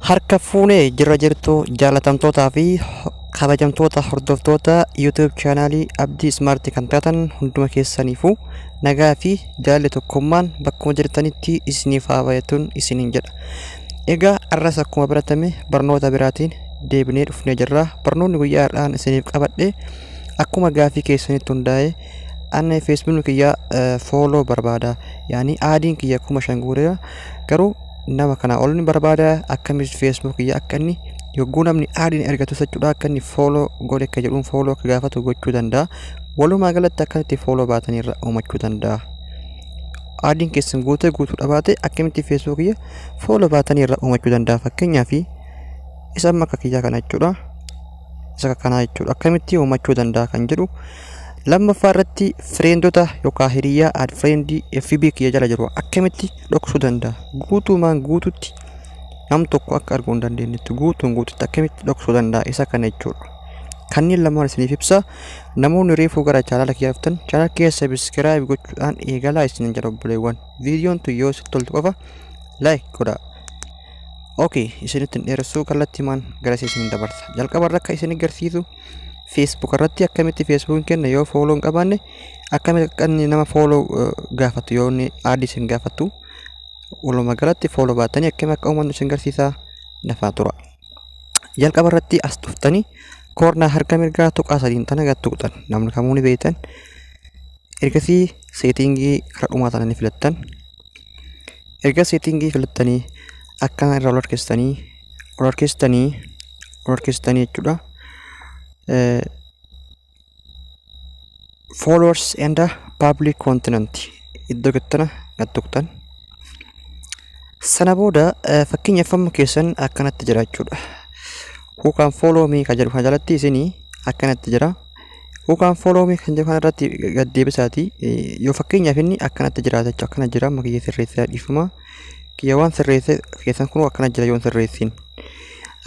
Harka fuunee jirra jirtu jaalatamtootaa fi kabajamtoota hordoftoota YouTube chaanaalii Abdii Ismaartii kan taatan hunduma keessaniifuu nagaa fi jaalli tokkummaan bakkuma jirtanitti isiniif haa baay'atuun isiniin jedha. Egaa arras akkuma baratame barnoota biraatiin deebinee dhufnee jirra. Barnoonni guyyaa har'aan isiniif qabadhe akkuma gaafii keessanitti hundaa'e anne Facebook kiyya follow barbaada. Yaani aadiin kiyya akkuma shanguureera garuu nama kana ol ni barbaada akkamis Facebook kiyya akka inni yogguu namni aadiin ergatu sachuudha akka inni follow godhe akka jedhuun follow akka gaafatu gochuu danda'a. Walumaa galatti akkanitti follow baatanii irra uumachuu danda'a. Aadiin keessan guutee guutuudha baate akkamitti Facebook kiyya follow baatanii irra uumachuu danda'a. Fakkeenyaaf isa amma akka kiyyaa kana jechuudha. Isa kana jechuudha akkamitti uumachuu danda'a kan jedhu lammaffaa irratti friendota yookaan hiriyaa add friend FB kiyya jala jiru akkamitti dhoksuu danda'a. Guutumaan guututti nam tokko akka arguu hin dandeenyetti guutuun guututti akkamitti dhoksuu danda'a isa kana jechuudha. Kanneen lamaan isiniif ibsa. Namoonni reefuu gara chaanala kiyyaa dhuftan chaanala kiyya subscribe gochuudhaan eegalaa isinin jedha obboleewwan. Viidiyoon tun yoo sitti toltu qofa like godhaa. Okay, isinitti hin dheeressuu kallattiimaan gara isin dabarsa. Jalqaba irra akka isin agarsiisu Facebook irratti akkamitti Facebook kenna yoo follow hin qabaanne akkamitti nama follow gaafatu yoo inni aadii isin gaafatu walumaa galatti follow baatanii akkamitti akka uumannu isin agarsiisa nafaa tura. Jalqaba irratti as dhuftanii koornaa harka mirgaa tuqaa sadiin tana gad tuqxan namni kamuu ni beektan. Ergasii seetingii karaa dhumaa tana ni filattan. Erga seetingii filattanii akkana irraa ol harkistanii jechuudha. Followers and public content iddoo gattana gattuqtan sana booda fakkeenyaaf amma keessan akkanatti jira jechuudha. Who can follow me kan jedhu kana jalatti isinii akkanatti jira. Who can follow me kan jedhu kana irratti gad deebisaati yoo fakkeenyaaf inni akkanatti jiraata jechuudha. Akkana jira amma kiyya sirreessaa dhiifama kiyya waan sirreesse keessan kun akkana jira yoo sirreessin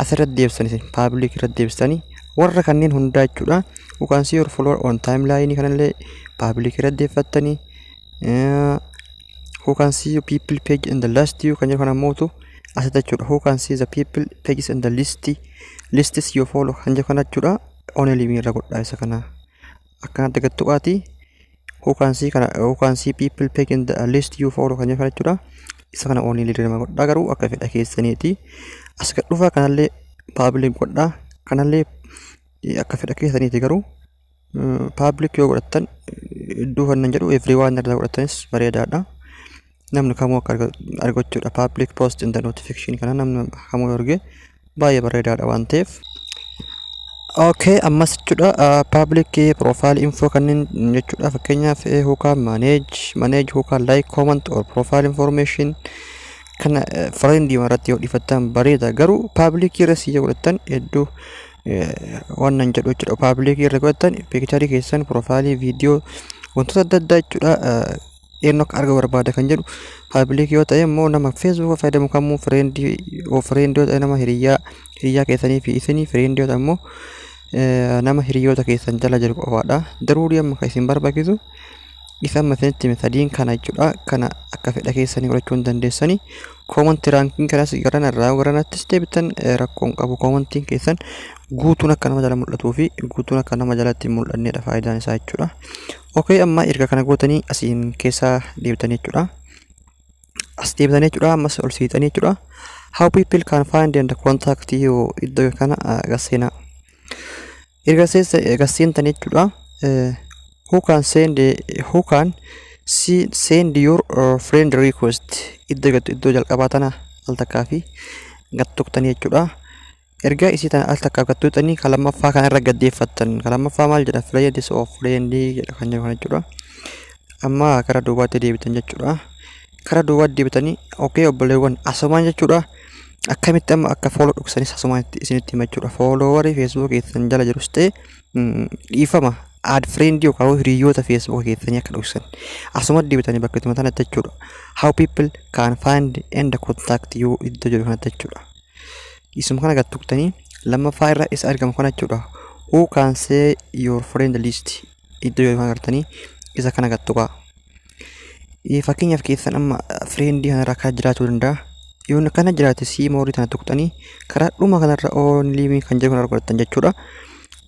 asirratti deebisan isin public irratti deebisanii warra kanneen hundaa jechuudha. You can see your follower on timeline kanallee public irratti deeffattanii who can see your people page in the list you kan jedhu kana mootu asirratti jechuudha. Who can see the people pages in the lists you follow kan jedhu kana jechuudha. Only irra godhaa isa kana akkanatti gad tuqaati. Who can see people page in the list you follow kan jedhu kana jechuudha. Isa kana only irra godhaa garuu akka fedha keessaniiti. As gad dhufaa kanallee public godhaa kanallee akka fedha keessaniiti garuu public yoo godhattan iddoo kannan jedhu everyone irra godhattanis bareedaadha. Namni kamuu akka argachuudha. Public post in the notification kana namni kamuu arge baay'ee bareedaadha waan ta'eef. Okay, ammas jechuudha public profile info kanneen jechuudha. Fakkeenyaaf who can manage who can like comment or profile information kana friend irratti yoo dhifattan bareeda garuu public irratti yoo godhattan iddoo wannan jedhu jechuudha. Public irra godhattan picture keessan profile video wantoota adda addaa jechuudha. Eenyu akka arga barbaada kan jedhu public yoo ta'e immoo nama Facebook fayyadamu kamuu friend yoo ta'e nama hiriyaa keessanii fi isinii friend yoo ta'e immoo nama hiriyoota keessan jala jiru qofaadha. Daruurii amma kan isin barbaachisu isa masanitti sadiin kana jechuudha. Kana akka fedha keessanii godhachuu hin dandeessanii comment ranking kanas garanattis deebitan rakkoon qabu. Commentiin keessan guutuun akka nama jala mul'atuu fi guutuun akka nama jalatti mul'anneedha faayidaan isaa jechuudha. Okay, amma erga kana gootanii asiin keessaa deebitanii jechuudha. As deebitanii jechuudha. Ammas ol siitanii jechuudha. How people can find and contact you iddoo kana gaseena. Erga gaseentanii jechuudha. Who can send your friend request iddoo jalqabaa tana al takkaa fi gad tuqtanii jechuudha. Erga isii tana al takkaa gad tuqtanii kan lammaffaa kana irra gaddeeffattan. Kan lammaffaa maal jedha? Friends of friend jedha kan jedhu kana jechuudha. Amma karaa duubaatti deebitan jechuudha. Karaa duubaatti deebitanii okay obboleewwan asumaan jechuudha. Akkamitti amma akka follow dhoksanis asumaan isinitti hima jechuudha. Followerii Facebook keessan jala jirus ta'e dhiifama add friend yookaan hiriyoota Facebook keessanii akka dhoksan asumatti deebitanii bakka itti mataan jechuudha. How people can find and contact you iddoo jedhu kanatti jechuudha. Isuma kana gad tuqtanii lammaffaa irra isa argamu kana jechuudha. Who can see your friend list iddoo jedhu kana argatanii isa kana gad tuqaa. Fakkeenyaaf keessan amma friend kana irra akka jiraachuu danda'a. Yoon kana jiraate sii moorii tana tuqxanii karaa dhuma kanarra only kan jedhu kan argattan jechuudha.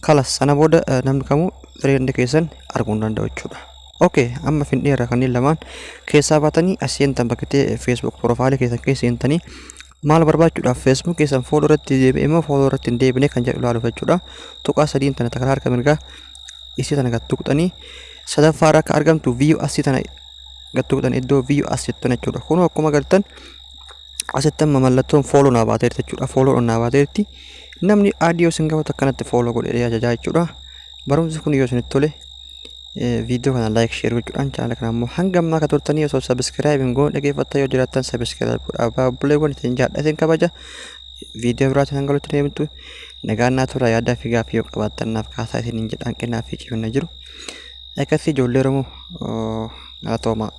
Kalas sana booda namni kamuu friend keessan arguu hin danda'u jechuudha. Okay, amma findeera kanneen lamaan keessaa baatanii as seentan bakkatee Facebook profile keessan keessa seentanii maal barbaachuudhaaf Facebook keessan follow irratti deebi'ee immoo follow irratti hin deebine kan jedhu ilaaluuf jechuudha. Tuqaa sadiin tana takka harka mirgaa isii tana gad tuqxanii sadaffaarra akka argamtu view asii tana gad tuqxan iddoo view asii jettan jechuudha. Kun akkuma agartan asitti amma mallattoon follow naa baateerti jechuudha. Follow naa baateerti. Namni audio sin gaafatu akkanatti follow godhee ajajaa jechuudha. Barumsi kun yoo isinitti tole video kana like share gochuudhaan channel kana immoo hanga ammaa akka turtanii osoo subscribe hin goone dhaggeeffattaa yoo jiraattan subscribe godhaa. Buleewwan ittiin jaadhateen kabaja. Video biraatiin hanga walitti deemtu nagaan naa tura yaaddaa fi gaaffii yoo qabaattan naaf kaasaa isiniin jedhaan kennaa fi ciminna jiru. Akkasii ijoollee Oromoo galatooma.